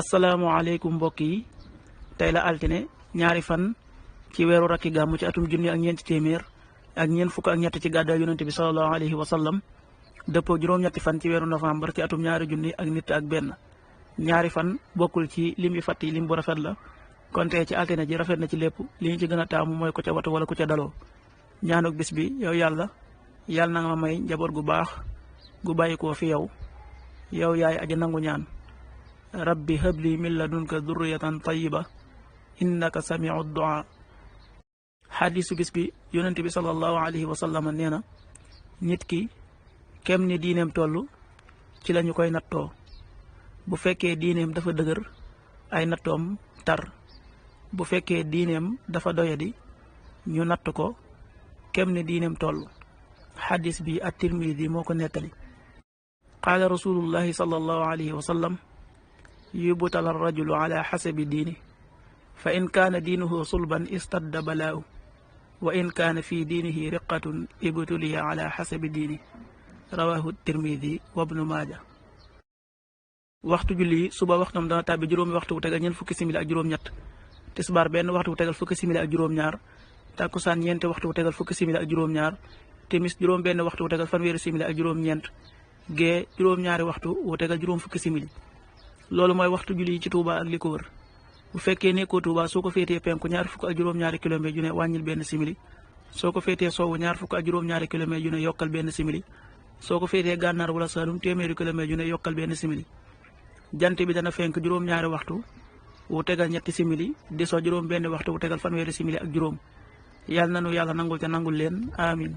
asalaamaaleykum mbokk yi tey la altine ñaari fan ci weeru rakki gàmmu ci atum junni ak ñeenti téeméer ak ñeent fukk ak ñett ci gàddaay yonent bi sallallahu alayhi wa sallam dëppoo juróom-ñetti fan ci weeru novembre ci atum ñaari junni ak nit ak benn ñaari fan bokkul ci lim yi fàtt yi lim bu rafet la kon tey ci altine ji rafet na ci lépp li ñu ci gën a taamu mooy ku ca watu wala ku ca daloo ñaanuk bis bi yow yàlla na nga ma may njaboot gu baax gu bàyyi koo fi yow yaay aji nangu ñaan rabbi habli min ladunka durriyatan tayyiba innaka samiu du'a. xadiisu bis bi yonent bi sallallahu alayhi wa sallam nee na nit ki kem ni diineem toll ci lañu koy nattoo bu fekkee diineem dafa dëgër ay nattoom tar bu fekkee diineem dafa doyadi ñu natt ko kem ni diineem toll. xadis bi at-Tirmidi moo ko nettali. qaala rasulullahi sallallahu alayhi wa sallam yubtala rajulu ala xasabi diini fa in kaana diinuhu sulban istadda balaahu wa in kaana fi diinihi riqatun ibtuliya ala xasabi diini rawahu tirmidi wa ibnu maaja. waxtu julli suba waxtam dana tàbbi juróomi waxtu wu tegal ñeent fukki simili ak juróom-ñett, tisbaar benn waxtu wu tegal fukki simili ak juróom-ñaar, takkusaan ñeenti waxtu wu tegal fukki simili ak juróom-ñaar, timis juróom benn waxtu wu tegal fanweeri simili ak juróom-ñeent, gee juróom-ñaari waxtu wu tegal juróom fukki simili. loolu mooy waxtu julli yi ci Touba ak li ko wër. bu fekkee nekkoo Touba soo ko féetee penku ñaar fukk ak juróom-ñaari kilomètre yu ne wàññil benn simili, soo ko féetee sowwu ñaar fukk ak juróom-ñaari kilomètre yu ne yokkal benn simili, soo ko féetee gànnaar wala Saalum téeméeri kilomètre yu ne yokkal benn simili. jant bi dana fenk juróom-ñaari waxtu wu tegal ñetti simili di so juróom benn waxtu wu tegal fanweeri simili ak juróom. yàlla nanu yàlla nangul te nangul leen amin